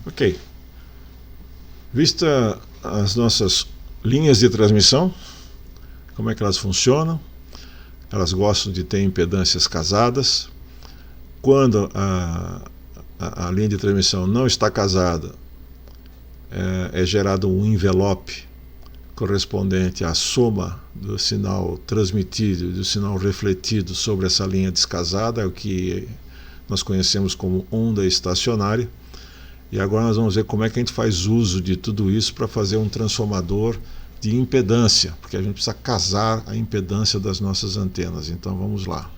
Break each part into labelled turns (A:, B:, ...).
A: Ok. Vista as nossas linhas de transmissão, como é que elas funcionam? Elas gostam de ter impedâncias casadas. Quando a linha de transmissão não está casada, é gerado um envelope correspondente à soma do sinal transmitido e do sinal refletido sobre essa linha descasada, é o que nós conhecemos como onda estacionária. E agora nós vamos ver como é que a gente faz uso de tudo isso para fazer um transformador de impedância, porque a gente precisa casar a impedância das nossas antenas. Então vamos lá.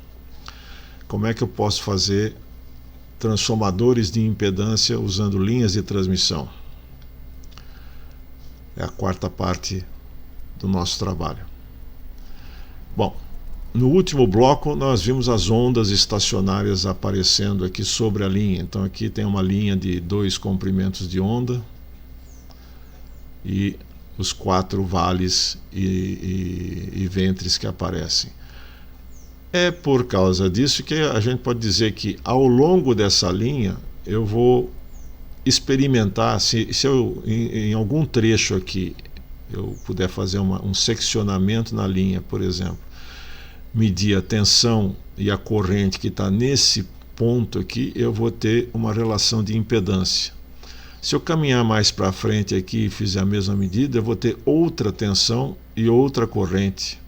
A: Como é que eu posso fazer transformadores de impedância usando linhas de transmissão? É a quarta parte do nosso trabalho. Bom, no último bloco nós vimos as ondas estacionárias aparecendo aqui sobre a linha. Então aqui tem uma linha de 2 comprimentos de onda e os 4 vales e ventres que aparecem. É por causa disso que a gente pode dizer que ao longo dessa linha eu vou experimentar, se eu em algum trecho aqui eu puder fazer um seccionamento na linha, por exemplo, medir a tensão e a corrente que está nesse ponto aqui, eu vou ter uma relação de impedância. Se eu caminhar mais para frente aqui e fizer a mesma medida, eu vou ter outra tensão e outra corrente.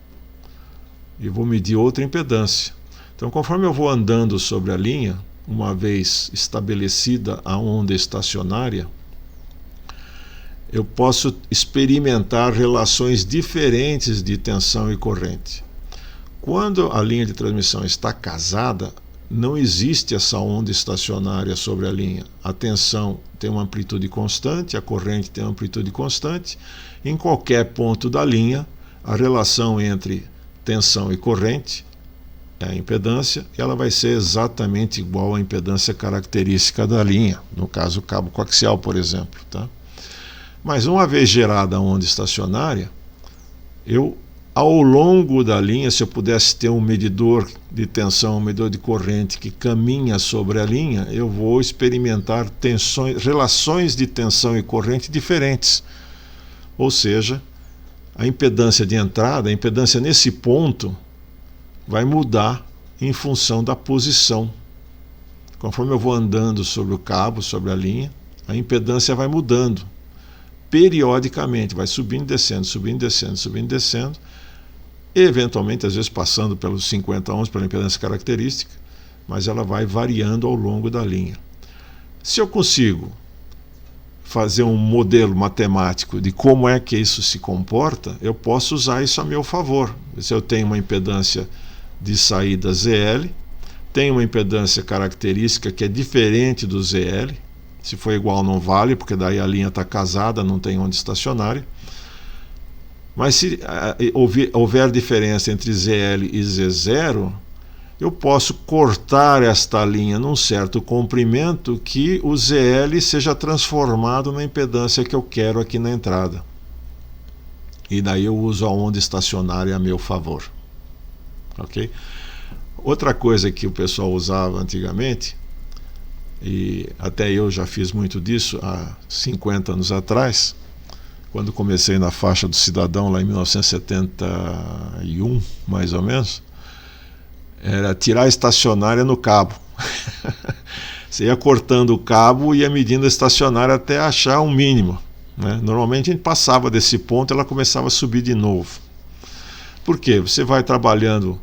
A: E vou medir outra impedância. Então, conforme eu vou andando sobre a linha, uma vez estabelecida a onda estacionária, eu posso experimentar relações diferentes de tensão e corrente. Quando a linha de transmissão está casada, não existe essa onda estacionária sobre a linha. A tensão tem uma amplitude constante, a corrente tem uma amplitude constante. Em qualquer ponto da linha, a relação entre tensão e corrente é a impedância, e ela vai ser exatamente igual à impedância característica da linha, no caso o cabo coaxial, por exemplo. Tá? Mas uma vez gerada a onda estacionária, ao longo da linha, se eu pudesse ter um medidor de tensão, um medidor de corrente que caminha sobre a linha, eu vou experimentar relações de tensão e corrente diferentes. Ou seja, a impedância de entrada, a impedância nesse ponto, vai mudar em função da posição. Conforme eu vou andando sobre o cabo, sobre a linha, a impedância vai mudando. Periodicamente, vai subindo e descendo, subindo e descendo, subindo e descendo, e eventualmente, às vezes passando pelos 50 ohms, pela impedância característica, mas ela vai variando ao longo da linha. Se eu consigo fazer um modelo matemático de como é que isso se comporta, eu posso usar isso a meu favor. Se eu tenho uma impedância de saída ZL, tenho uma impedância característica que é diferente do ZL, se for igual não vale, porque daí a linha está casada, não tem onda estacionária. Mas se houver diferença entre ZL e Z0, eu posso cortar esta linha num certo comprimento que o ZL seja transformado na impedância que eu quero aqui na entrada. E daí eu uso a onda estacionária a meu favor. Ok? Outra coisa que o pessoal usava antigamente, e até eu já fiz muito disso há 50 anos atrás, quando comecei na faixa do cidadão lá em 1971, mais ou menos, era tirar a estacionária no cabo. Você ia cortando o cabo e ia medindo a estacionária até achar um mínimo, né? Normalmente a gente passava desse ponto e ela começava a subir de novo. Por quê? Você vai trabalhando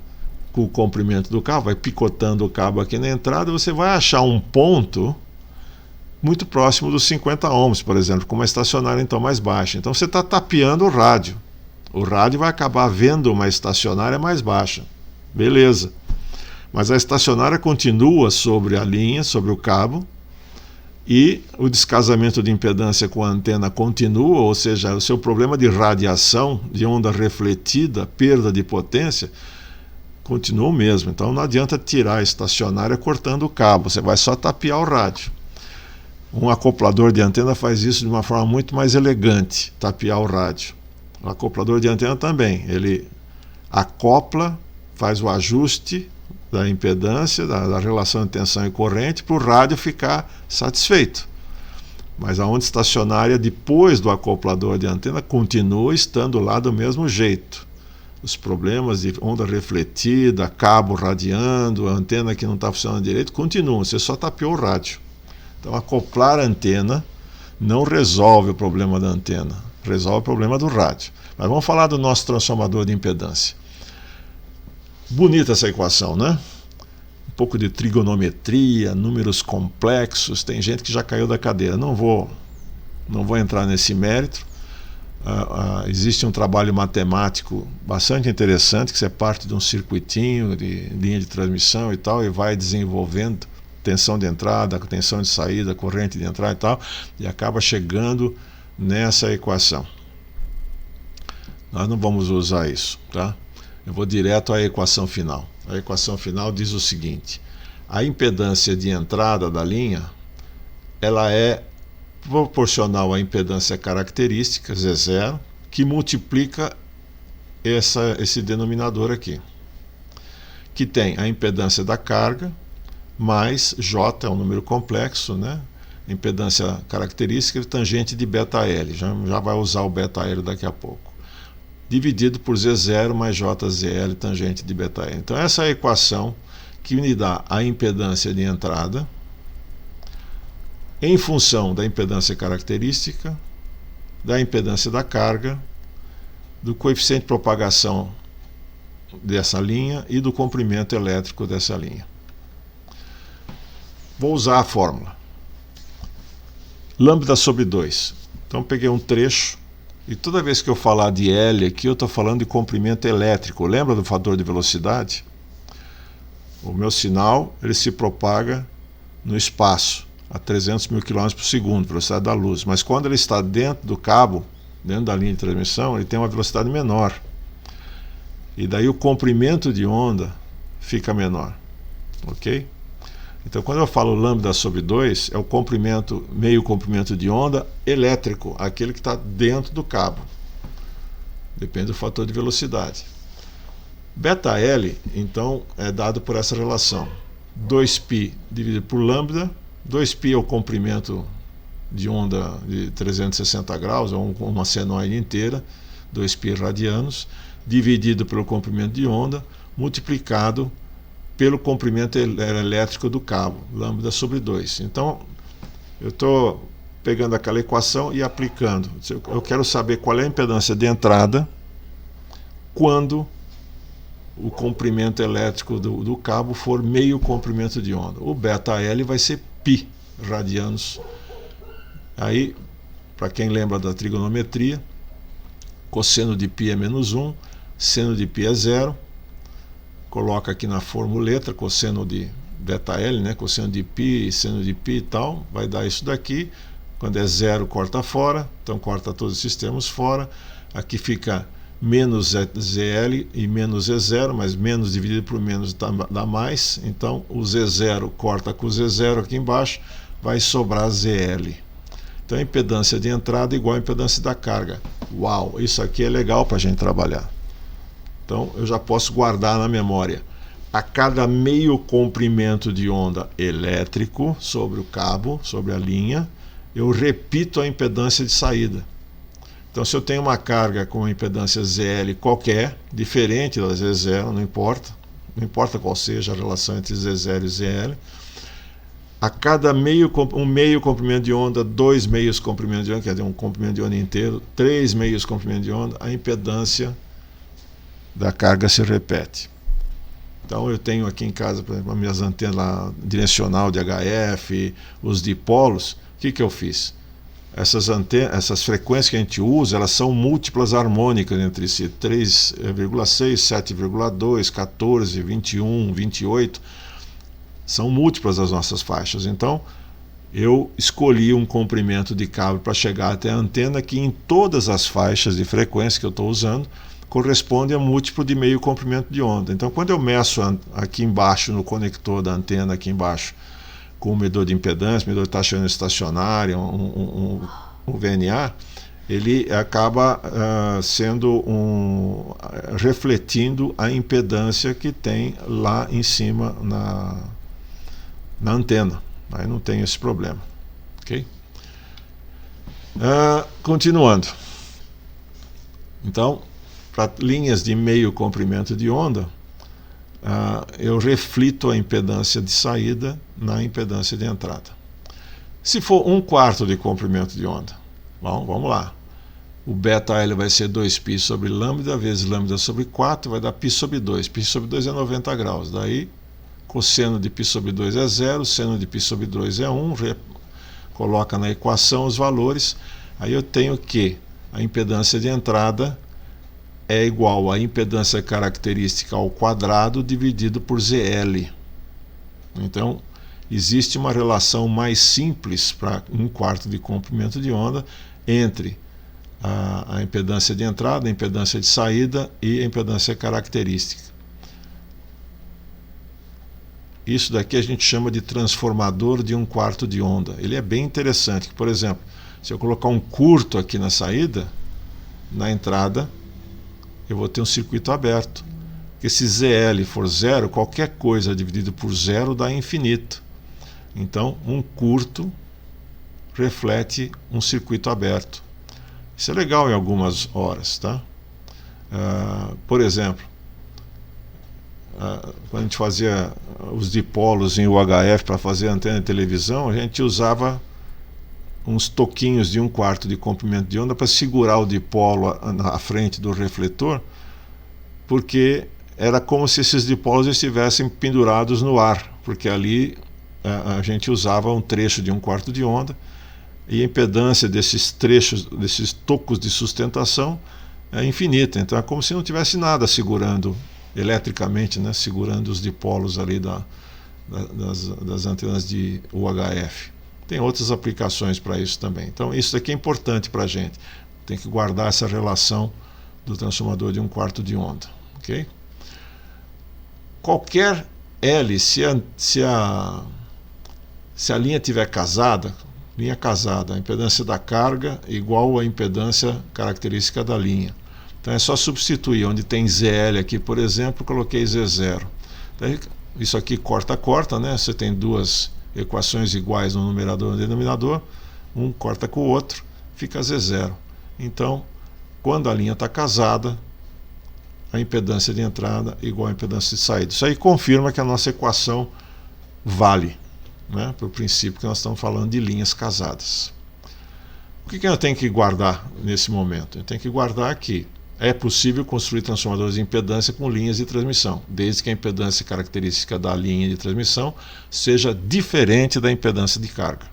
A: com o comprimento do cabo, vai picotando o cabo aqui na entrada, você vai achar um ponto muito próximo dos 50 ohms, por exemplo, com uma estacionária então mais baixa. Então você está tapeando o rádio. O rádio vai acabar vendo uma estacionária mais baixa. Beleza. Mas a estacionária continua sobre a linha, sobre o cabo, e o descasamento de impedância com a antena continua, ou seja, o seu problema de radiação, de onda refletida, perda de potência, continua o mesmo. Então não adianta tirar a estacionária cortando o cabo, você vai só tapear o rádio. Um acoplador de antena faz isso de uma forma muito mais elegante, tapear o rádio. O acoplador de antena também, ele acopla, faz o ajuste da impedância, da relação de tensão e corrente, para o rádio ficar satisfeito. Mas a onda estacionária, depois do acoplador de antena, continua estando lá do mesmo jeito. Os problemas de onda refletida, cabo radiando, a antena que não está funcionando direito, continuam. Você só tapeou o rádio. Então, acoplar a antena não resolve o problema da antena, resolve o problema do rádio. Mas vamos falar do nosso transformador de impedância. Bonita essa equação, né? Um pouco de trigonometria, números complexos. Tem gente que já caiu da cadeira. Não vou entrar nesse mérito. Existe um trabalho matemático bastante interessante, que você parte de um circuitinho de linha de transmissão e tal, e vai desenvolvendo tensão de entrada, tensão de saída, corrente de entrada e tal, e acaba chegando nessa equação. Nós não vamos usar isso, tá? Eu vou direto à equação final. A equação final diz o seguinte: a impedância de entrada da linha, ela é proporcional à impedância característica, Z0, que multiplica esse denominador aqui, que tem a impedância da carga, mais J, é um número complexo, né? Impedância característica e tangente de ΔL, já vai usar o ΔL daqui a pouco, dividido por Z0 mais JZL, tangente de ΔL. Então essa é a equação que me dá a impedância de entrada em função da impedância característica, da impedância da carga, do coeficiente de propagação dessa linha e do comprimento elétrico dessa linha. Vou usar a fórmula. Lambda sobre 2. Então peguei um trecho, e toda vez que eu falar de L aqui, eu estou falando de comprimento elétrico. Lembra do fator de velocidade? O meu sinal ele se propaga no espaço a 300 mil km por segundo, velocidade da luz. Mas quando ele está dentro do cabo, dentro da linha de transmissão, ele tem uma velocidade menor. E daí o comprimento de onda fica menor. Ok? Então, quando eu falo lambda sobre 2, é o comprimento, meio comprimento de onda elétrico, aquele que está dentro do cabo. Depende do fator de velocidade. ΔL, então, é dado por essa relação. 2π dividido por lambda. 2π é o comprimento de onda de 360 graus, é uma senoide inteira, 2π radianos, dividido pelo comprimento de onda, multiplicado pelo comprimento elétrico do cabo, lambda sobre 2. Então, eu estou pegando aquela equação e aplicando. Eu quero saber qual é a impedância de entrada quando o comprimento elétrico do cabo for meio comprimento de onda. O ΔL vai ser π radianos. Aí, para quem lembra da trigonometria, cosseno de π é menos 1, seno de π é 0. Coloca aqui na formuleta, cosseno de ΔL, né? Cosseno de π, seno de π e tal, vai dar isso daqui. Quando é 0, corta fora, então corta todos esses termos fora. Aqui fica menos ZL e menos Z0, mas menos dividido por menos dá mais. Então o Z0 corta com o Z0 aqui embaixo, vai sobrar ZL. Então a impedância de entrada é igual à impedância da carga. Uau, isso aqui é legal para a gente trabalhar. Então eu já posso guardar na memória. A cada meio comprimento de onda elétrico sobre o cabo, sobre a linha, eu repito a impedância de saída. Então, se eu tenho uma carga com impedância ZL qualquer, diferente da Z0, não importa qual seja a relação entre Z0 e ZL, a cada meio comprimento de onda, 2 meios comprimentos de onda, quer dizer, um comprimento de onda inteiro, 3 meios comprimentos de onda, a impedância da carga se repete. Então, eu tenho aqui em casa, por exemplo, as minhas antenas lá, direcional de HF, os dipolos. O que eu fiz? Essas frequências que a gente usa, elas são múltiplas harmônicas entre si, 3,6, 7,2, 14, 21, 28, são múltiplas as nossas faixas. Então, eu escolhi um comprimento de cabo para chegar até a antena que em todas as faixas de frequência que eu estou usando, corresponde a múltiplo de meio comprimento de onda. Então, quando eu meço aqui embaixo, no conector da antena aqui embaixo, com o medidor de impedância, medidor de taxa estacionária, um VNA, ele acaba refletindo a impedância que tem lá em cima na antena. Aí não tem esse problema. Okay? Continuando. Então, para linhas de meio comprimento de onda, eu reflito a impedância de saída na impedância de entrada. Se for 1/4 de comprimento de onda, bom, vamos lá. O beta-L vai ser 2π sobre lambda vezes lambda sobre 4, vai dar π sobre 2. Π sobre 2 é 90 graus. Daí, cosseno de π sobre 2 é 0, seno de π sobre 2 é 1. Coloca na equação os valores. Aí eu tenho que a impedância de entrada é igual à impedância característica ao quadrado dividido por ZL. Então, existe uma relação mais simples para 1/4 de comprimento de onda entre a impedância de entrada, a impedância de saída e a impedância característica. Isso daqui a gente chama de transformador de 1/4 de onda. Ele é bem interessante. Por exemplo, se eu colocar um curto aqui na saída, na entrada, eu vou ter um circuito aberto. Porque se ZL for 0, qualquer coisa dividido por 0 dá infinito. Então, um curto reflete um circuito aberto. Isso é legal em algumas horas, tá? Por exemplo, quando a gente fazia os dipolos em UHF para fazer antena de televisão, a gente usava uns toquinhos de 1/4 de comprimento de onda para segurar o dipolo na frente do refletor, porque era como se esses dipolos estivessem pendurados no ar, porque ali a gente usava um trecho de 1/4 de onda e a impedância desses trechos, desses tocos de sustentação é infinita. Então é como se não tivesse nada segurando eletricamente, né, segurando os dipolos ali das antenas de UHF. Tem outras aplicações para isso também. Então isso aqui é importante para a gente. Tem que guardar essa relação do transformador de 1/4 de onda. Okay? Qualquer L, se a linha estiver casada, a impedância da carga é igual à impedância característica da linha. Então é só substituir. Onde tem ZL aqui, por exemplo, coloquei Z0. Daí, isso aqui corta, né? Você tem duas equações iguais no numerador e no denominador, um corta com o outro, fica Z0. Então, quando a linha está casada, a impedância de entrada é igual à impedância de saída. Isso aí confirma que a nossa equação vale, né, para o princípio que nós estamos falando de linhas casadas. O que eu tenho que guardar nesse momento? Eu tenho que guardar que é possível construir transformadores de impedância com linhas de transmissão, desde que a impedância característica da linha de transmissão seja diferente da impedância de carga.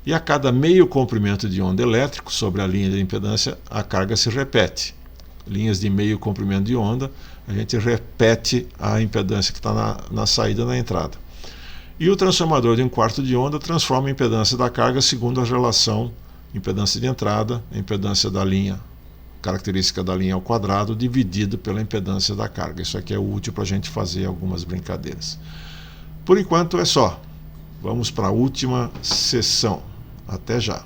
A: E a cada meio comprimento de onda elétrico sobre a linha de impedância, a carga se repete. Linhas de meio comprimento de onda, a gente repete a impedância que está na saída e na entrada. E o transformador de 1/4 de onda transforma a impedância da carga segundo a relação impedância de entrada, a impedância da linha, característica da linha ao quadrado, dividido pela impedância da carga. Isso aqui é útil para a gente fazer algumas brincadeiras. Por enquanto é só. Vamos para a última sessão. Até já.